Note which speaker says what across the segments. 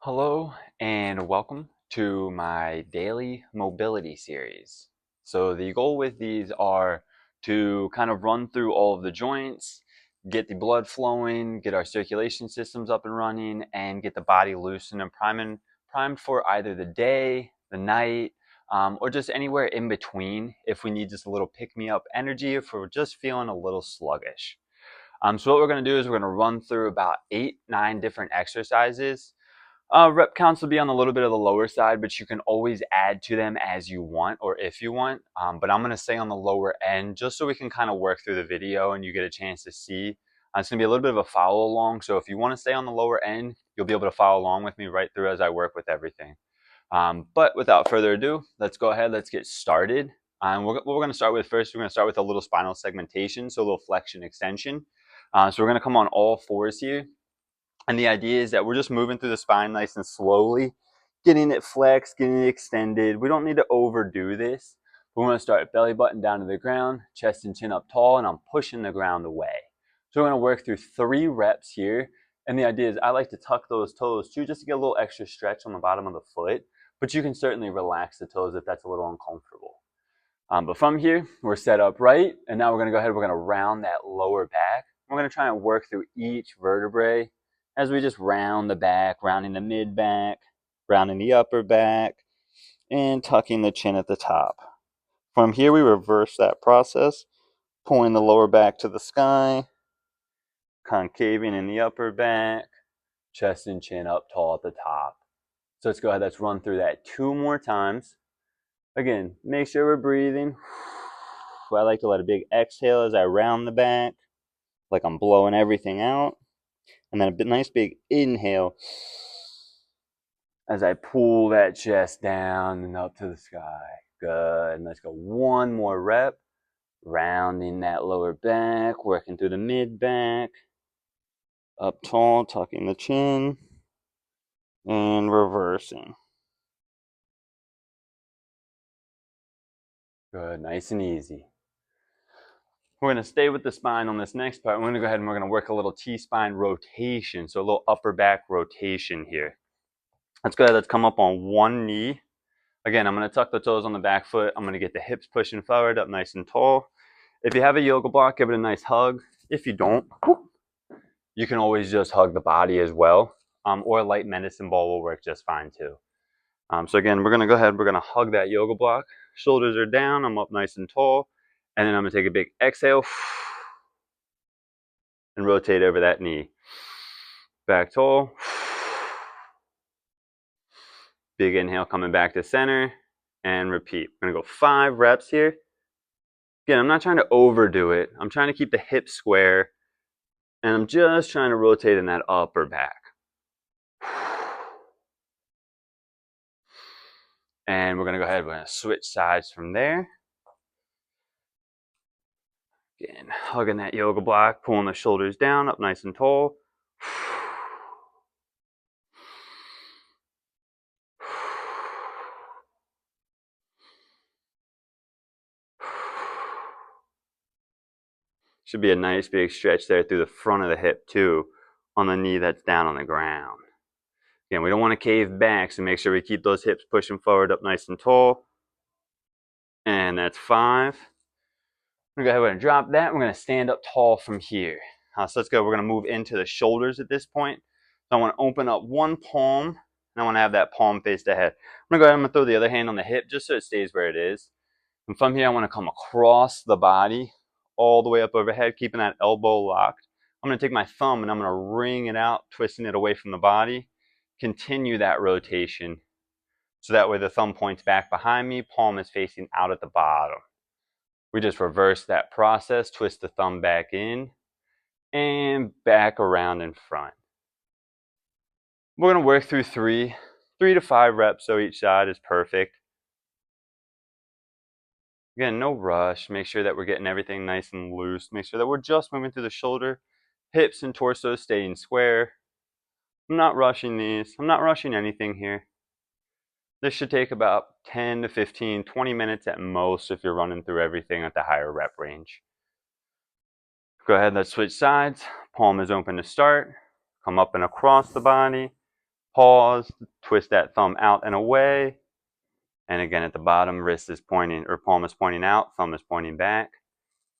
Speaker 1: Hello and welcome to my daily mobility series. So the goal with these are to kind of run through all of the joints, get the blood flowing, get our circulation systems up and running, and get the body loosened and primed for either the day, the night, or just anywhere in between if we need just a little pick-me-up energy, if we're just feeling a little sluggish. So what we're going to do is we're going to run through about 8-9 different exercises. Rep counts will be on a little bit of the lower side, but you can always add to them as you want or if you want. But I'm going to stay on the lower end just so we can kind of work through the video and you get a chance to see. It's going to be a little bit of a follow along. So if you want to stay on the lower end, you'll be able to follow along with me right through as I work with everything. But without further ado, let's go ahead. Let's get started. What we're going to start with first, we're going to start with a little spinal segmentation, so a little flexion extension. So we're going to come on all fours here. And the idea is that we're just moving through the spine nice and slowly, getting it flexed, getting it extended. We don't need to overdo this. We want to start belly button down to the ground, chest and chin up tall, and I'm pushing the ground away. So we're going to work through 3 reps here. And the idea is I like to tuck those toes too, just to get a little extra stretch on the bottom of the foot. But you can certainly relax the toes if that's a little uncomfortable. But from here, we're set up right. And now we're going to go ahead, we're going to round that lower back. We're going to try and work through each vertebrae as we just round the back, rounding the mid back, rounding the upper back, and tucking the chin at the top. From here, we reverse that process, pulling the lower back to the sky, concaving in the upper back, chest and chin up tall at the top. So let's go ahead, let's run through that 2 more times. Again, make sure we're breathing. I like to let a big exhale as I round the back, like I'm blowing everything out. And then a nice big inhale as I pull that chest down and up to the sky. Good. And let's go 1 more rep. Rounding that lower back, working through the mid back. Up tall, tucking the chin. And reversing. Good. Nice and easy. We're going to stay with the spine on this next part. We're going to go ahead and we're going to work a little T-spine rotation. So a little upper back rotation here. Let's go ahead. Let's come up on 1 knee. Again, I'm going to tuck the toes on the back foot. I'm going to get the hips pushing forward up nice and tall. If you have a yoga block, give it a nice hug. If you don't, you can always just hug the body as well. Or a light medicine ball will work just fine too. So again, we're going to go ahead. We're going to hug that yoga block. Shoulders are down. I'm up nice and tall. And then I'm going to take a big exhale and rotate over that knee. Back tall. Big inhale coming back to center. And repeat. We're going to go 5 reps here. Again, I'm not trying to overdo it. I'm trying to keep the hips square. And I'm just trying to rotate in that upper back. And we're going to go ahead. We're going to switch sides from there. Again, hugging that yoga block, pulling the shoulders down, up nice and tall. Should be a nice big stretch there through the front of the hip too, on the knee that's down on the ground. Again, we don't want to cave back, so make sure we keep those hips pushing forward up nice and tall. And that's 5. We're going to go ahead and drop that. We're going to stand up tall from here. So let's go. We're going to move into the shoulders at this point. So I want to open up one palm, and I want to have that palm face ahead. I'm going to go ahead and throw the other hand on the hip just so it stays where it is. And from here, I want to come across the body, all the way up overhead, keeping that elbow locked. I'm going to take my thumb and I'm going to wring it out, twisting it away from the body. Continue that rotation. So that way the thumb points back behind me, palm is facing out at the bottom. We just reverse that process, twist the thumb back in, and back around in front. We're going to work through 3 to 5 reps, so each side is perfect. Again, no rush. Make sure that we're getting everything nice and loose. Make sure that we're just moving through the shoulder, hips and torso staying square. I'm not rushing these. I'm not rushing anything here. This should take about 10 to 15, 20 minutes at most if you're running through everything at the higher rep range. Go ahead, let's switch sides. Palm is open to start. Come up and across the body. Pause, twist that thumb out and away. And again, at the bottom, wrist is pointing, or palm is pointing out, thumb is pointing back.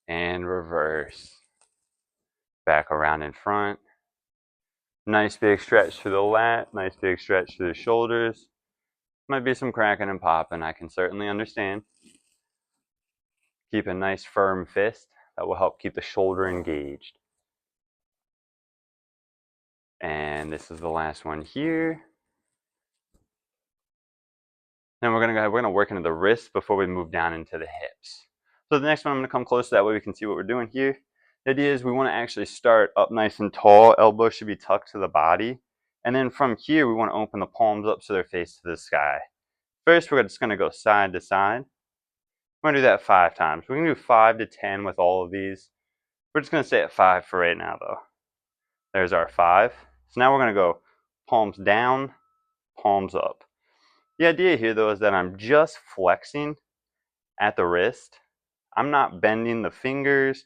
Speaker 1: And reverse. Back around in front. Nice big stretch to the lat, nice big stretch to the shoulders. Might be some cracking and popping, I can certainly understand. Keep a nice firm fist. That will help keep the shoulder engaged. And this is the last one here. Then we're gonna work into the wrists before we move down into the hips. So the next one I'm gonna come close, so that way we can see what we're doing here. The idea is we want to actually start up nice and tall. Elbows should be tucked to the body. And then from here, we want to open the palms up so they're face to the sky. First, we're just gonna go side to side. We're gonna do that 5 times. We can do 5 to 10 with all of these. We're just gonna stay at 5 for right now though. There's our 5. So now we're gonna go palms down, palms up. The idea here though is that I'm just flexing at the wrist. I'm not bending the fingers.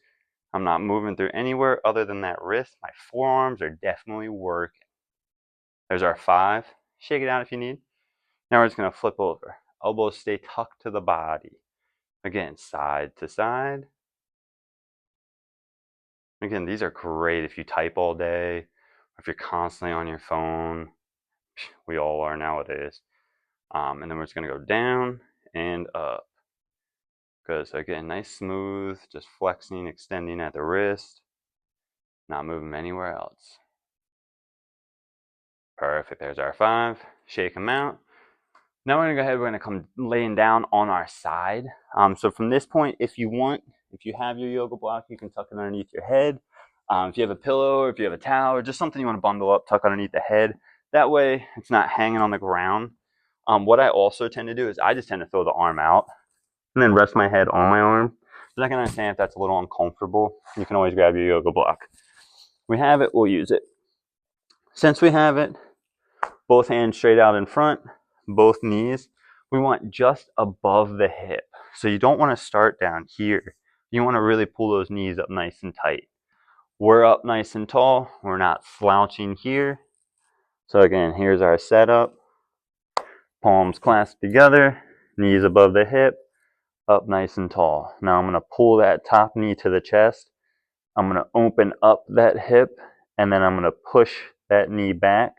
Speaker 1: I'm not moving through anywhere other than that wrist. My forearms are definitely working. There's our 5. Shake it out if you need. Now we're just gonna flip over. Elbows stay tucked to the body. Again, side to side. Again, these are great if you type all day, or if you're constantly on your phone. We all are nowadays. And then we're just gonna go down and up. Because again, nice smooth, just flexing, extending at the wrist, not moving anywhere else. Perfect, there's our 5. Shake them out. Now we're gonna go ahead, we're gonna come laying down on our side. So from this point, if you have your yoga block, you can tuck it underneath your head. If you have a pillow, or if you have a towel, or just something you wanna bundle up, tuck underneath the head. That way, it's not hanging on the ground. What I also tend to do is I just tend to throw the arm out and then rest my head on my arm. But I can understand if that's a little uncomfortable. You can always grab your yoga block. We have it, we'll use it. Since we have it, both hands straight out in front, both knees, we want just above the hip. So you don't want to start down here. You want to really pull those knees up nice and tight. We're up nice and tall. We're not slouching here. So again, here's our setup. Palms clasped together, knees above the hip, up nice and tall. Now I'm going to pull that top knee to the chest. I'm going to open up that hip, and then I'm going to push that knee back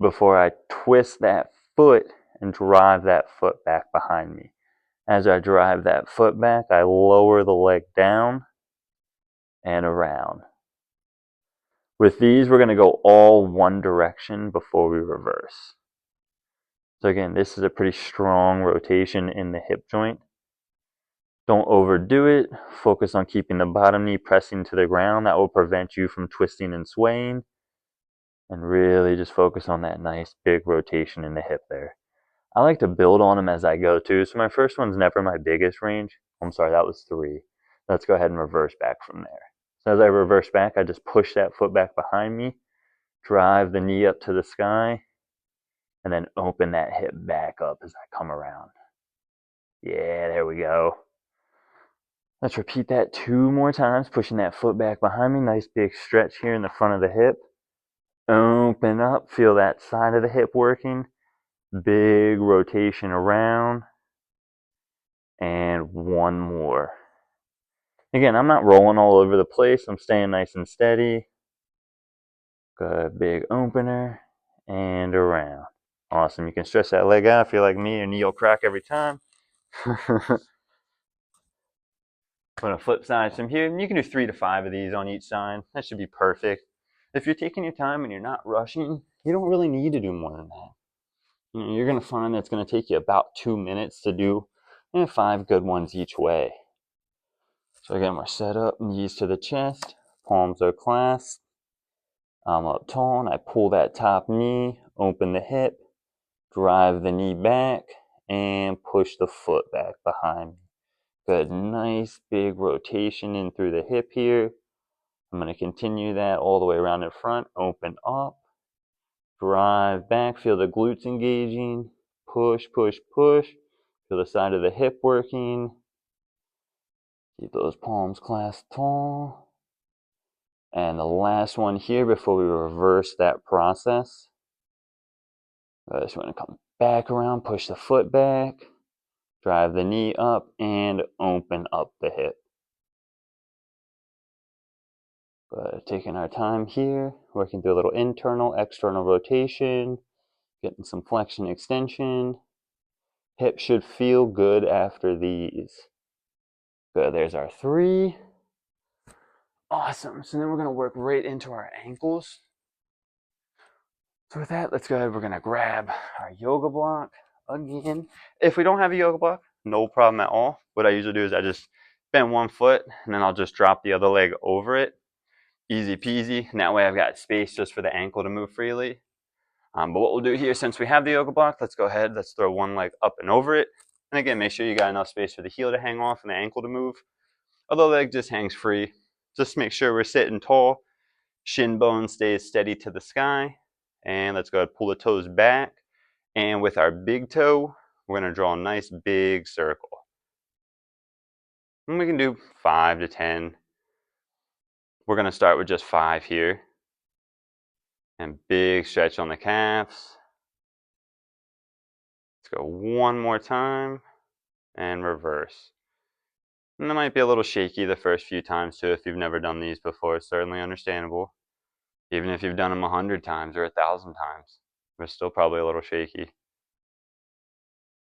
Speaker 1: before I twist that foot and drive that foot back behind me. As I drive that foot back, I lower the leg down and around. With these, we're going to go all one direction before we reverse. So again, this is a pretty strong rotation in the hip joint. Don't overdo it. Focus on keeping the bottom knee pressing to the ground. That will prevent you from twisting and swaying. And really just focus on that nice big rotation in the hip there. I like to build on them as I go too. So my first one's never my biggest range. I'm sorry, that was 3. Let's go ahead and reverse back from there. So as I reverse back, I just push that foot back behind me, drive the knee up to the sky, and then open that hip back up as I come around. Yeah, there we go. Let's repeat that 2 more times, pushing that foot back behind me. Nice big stretch here in the front of the hip. Open up, feel that side of the hip working. Big rotation around. And 1 more. Again, I'm not rolling all over the place. I'm staying nice and steady. Good big opener and around. Awesome. You can stretch that leg out if you're like me. Your knee will crack every time. Going to flip sides from here. You can do 3 to 5 of these on each side. That should be perfect. If you're taking your time and you're not rushing, you don't really need to do more than that. You're going to find that it's going to take you about 2 minutes to do 5 good ones each way. So again, we're set up, knees to the chest, palms are clasped. I'm up tall and I pull that top knee, open the hip, drive the knee back, and push the foot back behind me. Good, nice big rotation in through the hip here. I'm going to continue that all the way around in front, open up, drive back, feel the glutes engaging, push, push, push, feel the side of the hip working. Keep those palms clasped tall. And the last one here before we reverse that process. So we're going to come back around, push the foot back, drive the knee up, and open up the hip. Taking our time here, working through a little internal, external rotation, getting some flexion, extension. Hip should feel good after these. Good, there's our 3. Awesome, so then we're gonna work right into our ankles. So with that, let's go ahead, we're gonna grab our yoga block again. If we don't have a yoga block, no problem at all. What I usually do is I just bend one foot and then I'll just drop the other leg over it. Easy peasy, and that way I've got space just for the ankle to move freely. But what we'll do here, since we have the yoga block, let's go ahead, let's throw one leg up and over it. And again, make sure you got enough space for the heel to hang off and the ankle to move. Other leg just hangs free. Just make sure we're sitting tall. Shin bone stays steady to the sky. And let's go ahead and pull the toes back. And with our big toe, we're going to draw a nice big circle. And we can do 5 to 10. We're going to start with just 5 here. And big stretch on the calves. Let's go one more time. And reverse. And it might be a little shaky the first few times too if you've never done these before. It's certainly understandable. Even if you've done them 100 times or 1,000 times, they're still probably a little shaky.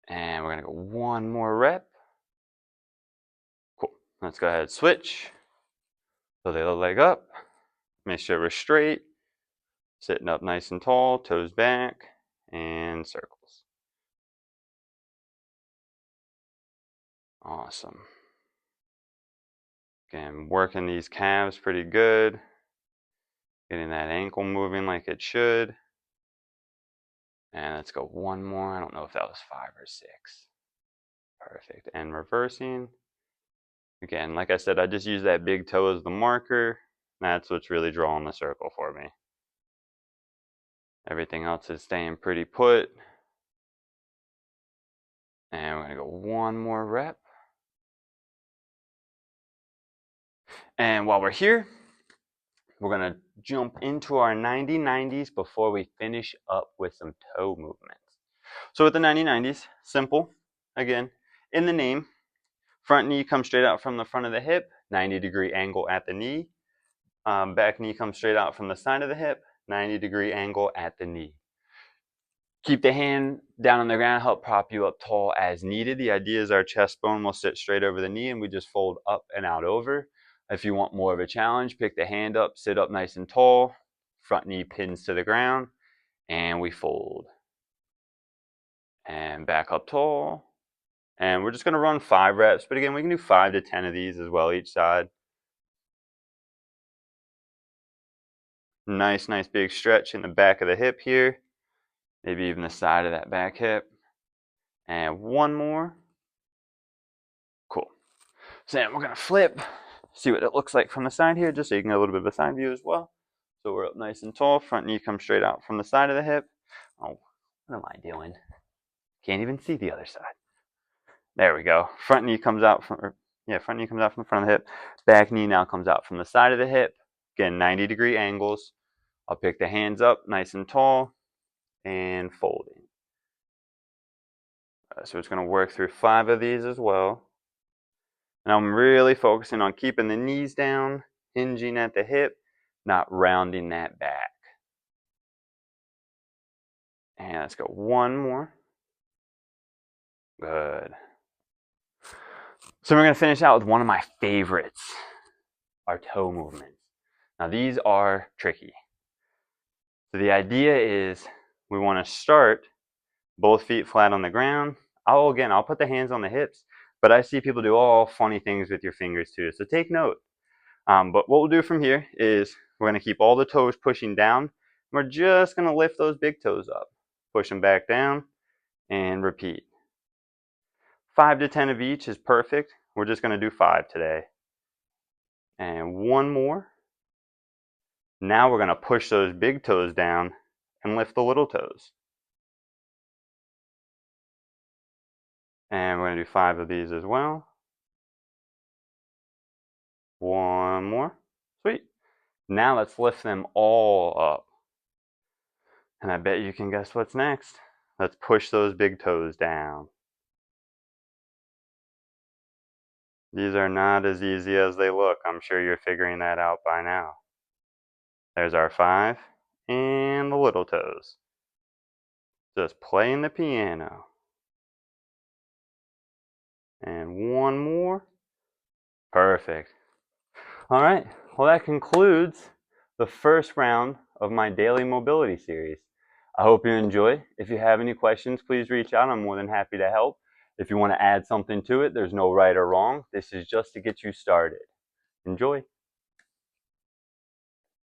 Speaker 1: And we're going to go one more rep. Cool. Let's go ahead, switch. So the other leg up. Make sure we're straight. Sitting up nice and tall, toes back, and circles. Awesome. Again, working these calves pretty good. Getting that ankle moving like it should. And let's go one more. I don't know if that was 5 or 6. Perfect. And reversing. Again, like I said, I just use that big toe as the marker. That's what's really drawing the circle for me. Everything else is staying pretty put. And we're going to go one more rep. And while we're here, we're going to jump into our 90-90s before we finish up with some toe movements. So with the 90-90s, simple. Again, in the name, front knee comes straight out from the front of the hip, 90-degree angle at the knee. Back knee comes straight out from the side of the hip, 90-degree angle at the knee. Keep the hand down on the ground, help prop you up tall as needed. The idea is our chest bone will sit straight over the knee and we just fold up and out over. If you want more of a challenge, pick the hand up, sit up nice and tall, front knee pins to the ground, and we fold. And back up tall. And we're just going to run 5 reps, but again, we can do 5 to 10 of these as well each side. Nice big stretch in the back of the hip here. Maybe even the side of that back hip. And one more. Cool. So then we're going to flip. See what it looks like from the side here, just so you can get a little bit of a side view as well. So we're up nice and tall. Front knee comes straight out from the side of the hip. Oh, what am I doing? Can't even see the other side. There we go. Front knee comes out from, front knee comes out from the front of the hip. Back knee now comes out from the side of the hip. Again, 90-degree angles. I'll pick the hands up nice and tall and folding. So it's going to work through 5 of these as well. And I'm really focusing on keeping the knees down, hinging at the hip, not rounding that back. And let's go one more. Good. So we're going to finish out with one of my favorites, our toe movements. Now these are tricky. So the idea is we want to start both feet flat on the ground. I'll put the hands on the hips, but I see people do all funny things with your fingers too. So take note. But what we'll do from here is we're going to keep all the toes pushing down. We're just going to lift those big toes up. Push them back down and repeat. 5 to 10 of each is perfect. We're just going to do 5 today. And one more. Now we're going to push those big toes down and lift the little toes. And we're going to do 5 of these as well. One more. Sweet. Now let's lift them all up. And I bet you can guess what's next. Let's push those big toes down. These are not as easy as they look. I'm sure you're figuring that out by now. There's our 5 and the little toes. Just playing the piano. And one more. Perfect. All right, well, that concludes the first round of my daily mobility series. I hope you enjoy. If you have any questions, please reach out. I'm more than happy to help. If you want to add something to it, there's no right or wrong. This is just to get you started. Enjoy.